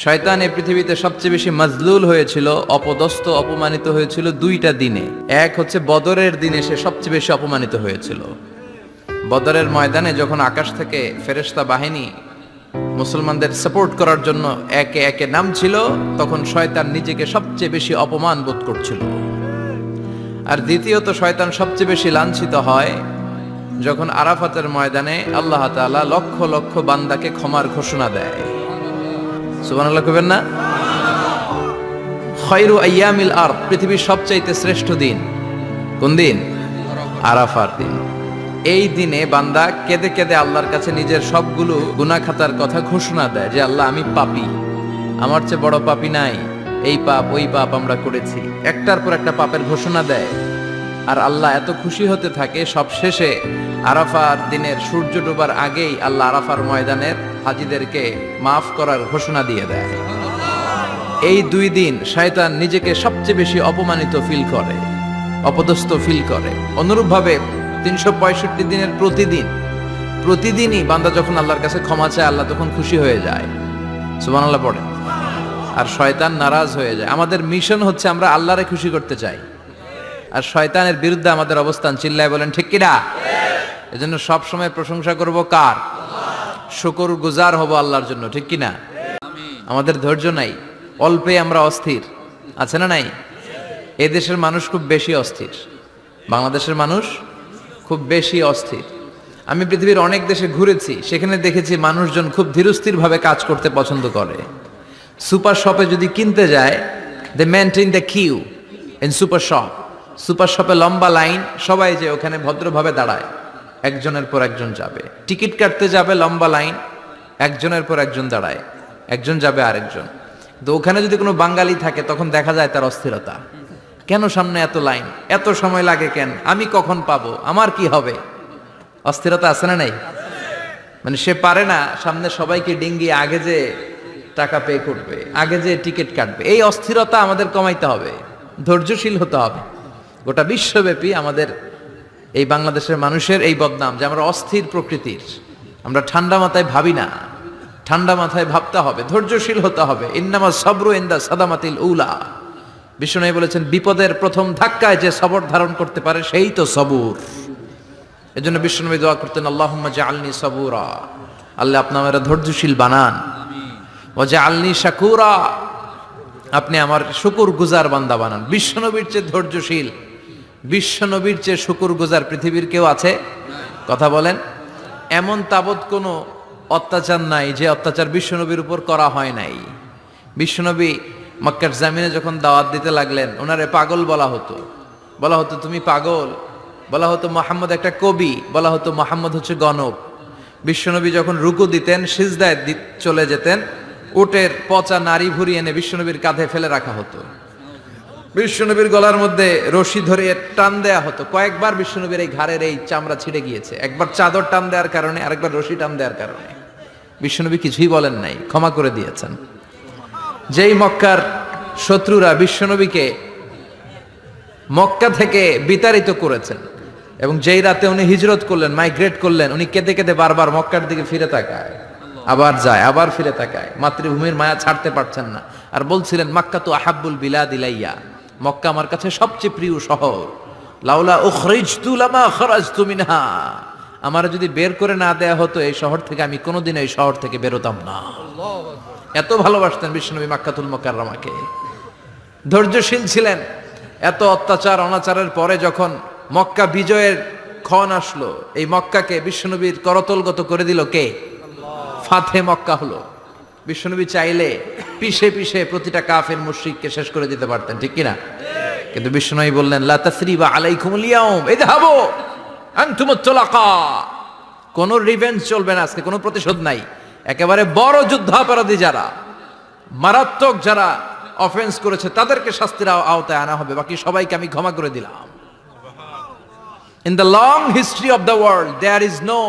শয়তান এই পৃথিবীতে সবচেয়ে বেশি মাজলুল হয়েছিল, অপদস্থ অপমানিত হয়েছিল দুইটা দিনে। এক হচ্ছে বদরের দিনে সে সবচেয়ে বেশি অপমানিত হয়েছিল। বদরের ময়দানে যখন আকাশ থেকে ফেরেশতা বাহিনী মুসলমানদের সাপোর্ট করার জন্য একে একে নামছিল, তখন শয়তান নিজেকে সবচেয়ে বেশি অপমান বোধ করছিল। আর দ্বিতীয়ত শয়তান সবচেয়ে বেশি লাঞ্ছিত হয় যখন আরাফাতের ময়দানে আল্লাহ তাআলা লক্ষ লক্ষ বান্দাকে ক্ষমার ঘোষণা দেয়। সুবহানাল্লাহ কইবেন না? খায়রু আইয়ামিল আরদ, পৃথিবীর সবচাইতে শ্রেষ্ঠ দিন কোন দিন? আরাফার দিন। এই দিনে বান্দা কেঁদে কেঁদে আল্লাহর কাছে নিজের সবগুলো গুনাহ খাতার কথা ঘোষণা দেয় যে আল্লাহ আমি পাপী, আমার চেয়ে বড় পাপী নাই, এই পাপ ওই পাপ আমরা করেছি, একটার পর একটা পাপের ঘোষণা দেয়। আর আল্লাহ এত খুশি হতে থাকে, সব শেষে আরাফার দিনের সূর্য ডোবার আগেই আল্লাহ আরাফার ময়দানের হাজীদেরকে মাফ করার ঘোষণা দিয়ে দেয়। এই দুই দিন শয়তান নিজেকে সবচেয়ে বেশি অপমানিত ফিল করে, অপদস্থ ফিল করে। অনুরূপভাবে 365 দিনের প্রতিদিনই বান্দা যখন আল্লাহর কাছে ক্ষমা চায়, আল্লাহ তখন খুশি হয়ে যায়। সুবহানাল্লাহ পড়ে। আর শয়তান নারাজ হয়ে যায়। আমাদের মিশন হচ্ছে আমরা আল্লাহরে খুশি করতে চাই, আর শয়তানের বিরুদ্ধে আমাদের অবস্থান। চিল্লায় বলেন ঠিক কিনা? এজন্য সব সময় প্রশংসা করব কার? শুকরগুজার হব আল্লাহর জন্য, ঠিক কিনা? আমাদের ধৈর্য নাই, অল্পে আমরা অস্থির, আছে না নাই? এই দেশের মানুষ খুব বেশি অস্থির, বাংলাদেশের মানুষ খুব বেশি অস্থির। আমি পৃথিবীর অনেক দেশে ঘুরেছি, সেখানে দেখেছি মানুষজন খুব ধীরস্থির ভাবে কাজ করতে পছন্দ করে। সুপার শপে যদি কিনতে যায়, they maintain the queue in super shop. Super শপে লম্বা লাইন, সবাই যে ওখানে ভদ্রভাবে দাঁড়ায়, একজনের পর একজন যাবে। টিকিট কাটতে যাবে, লম্বা লাইন, একজনের পর একজন দাঁড়ায়, একজন যাবে আরেকজন। তো ওখানে যদি কোনো বাঙালি থাকে, তখন দেখা যায় তার অস্থিরতা। কেন সামনে এত লাইন, এত সময় লাগে কেন, আমি কখন পাবো, আমার কি হবে? অস্থিরতা আছে না নাই? মানে সে পারে না সামনে সবাইকে ডিঙ্গিয়ে আগে যে টাকা পে করবে, আগে যে টিকিট কাটবে। এই অস্থিরতা আমাদের কমাইতে হবে, ধৈর্যশীল হতে হবে। গোটা বিশ্বব্যাপী আমাদের এই বাংলাদেশের মানুষের এই বদনাম যে আমরা অস্থির প্রকৃতির, আমরা ঠান্ডা মাথায় ভাবি না। ঠান্ডা মাথায় ভাবতে হবে, ধৈর্যশীল হতে হবে। ইন্নামা সাবরু ইনদা সাদামাতিল উলা। বিষ্ণু বলেছেন, বিপদের প্রথম ধাক্কায় যে সবর ধারণ করতে পারে সেই তো সবুর। এজন্য বিষ্ণু দোয়া করতেন, আল্লাহুম্মা জাআলনি সাবুরা, আল্লাহ আপনি আমারে ধৈর্যশীল বানান। ওয়া জাআলনি শাকুরা, আপনি আমার শুকরগুজার বান্দা বানান। বিশ্বনবীর চেয়ে ধৈর্যশীল, বিশ্বনবীর চেয়ে শুকরগুজার পৃথিবীর কেউ আছে? কথা বলেন। এমন তাবৎ কোনো অত্যাচার নাই যে অত্যাচার বিশ্বনবীর উপর করা হয় নাই। বিশ্বনবী মক্কার জামিনে যখন দাওয়াত দিতে লাগলেন, ওনারে পাগল বলা হতো, বলা হতো তুমি পাগল, বলা হতো মুহাম্মদ একটা কবি, বলা হতো মুহাম্মদ হচ্ছে গণক। বিশ্বনবী যখন রুকু দিতেন, সিজদায় চলে যেতেন, উটের পচা নারী ভুরি এনে বিশ্বনবীর কাঁধে ফেলে রাখা হতো। বিশ্বনবীর গলার মধ্যে রশি ধরে টান দেয়া হতো। কয়েকবার বিশ্বনবীর এই ঘাড়ের এই চামড়া ছিঁড়ে গিয়েছে, একবার চাদর টান দেওয়ার কারণে, আরেকবার রশি টান দেওয়ার কারণে। বিশ্বনবী কিছুই বলেন নাই, ক্ষমা করে দিয়েছেন। যেই মক্কার শত্রুরা বিশ্বনবীকে মক্কা থেকে বিতাড়িত করেছেন, এবং যেই রাতে উনি হিজরত করলেন, মাইগ্রেট করলেন, উনি কেঁদে কেঁদে বারবার মক্কার দিকে ফিরে তাকায়, আবার যায়, আবার ফিরে তাকায়, মাতৃভূমির মায়া ছাড়তে পারছেন না। আর বলছিলেন, মাক্কা তো আহাব্বুল বিলাদ ইলাইয়া, মক্কা আমার কাছে সবচেয়ে প্রিয় শহর। লাউলা উখরিজতু লামা খারাজতু মিনহা, আমার যদি বের করে না দেয়া হতো এই শহর থেকে, আমি কোনোদিন এই শহর থেকে বেরোতাম না। এত ভালোবাসতেন বিশ্বনবী মক্কাতুল মুকাররমাকে, ধৈর্যশীল ছিলেন। এত অত্যাচার অনাচারের পরে যখন মক্কা বিজয়ের ক্ষণ আসলো, এই মক্কাকে বিশ্বনবীর করতলগত করে দিল কে? ফাতে মক্কা হলো। বিশ্বনবী চাইলে পিষে পিষে প্রতিটা কাফের মুশরিককে শেষ করে দিতে পারতেন, ঠিক কিনা? কিন্তু বিশ্বনবী বললেন, লা তাসরিবা আলাইকুমুল ইয়াউম ইযহাবু আনতুমুত তুলাকা, কোনো রিভেঞ্জ চলবে না আজকে, কোনো প্রতিশোধ নাই। একেবারে বড় যুদ্ধাপরাধী যারা, মারাত্মক যারা অফেন্স করেছে, তাদেরকে শাস্তির আওতায় আনা হবে, বাকি সবাইকে আমি ক্ষমা করে দিলাম। In the long history of the world, there is no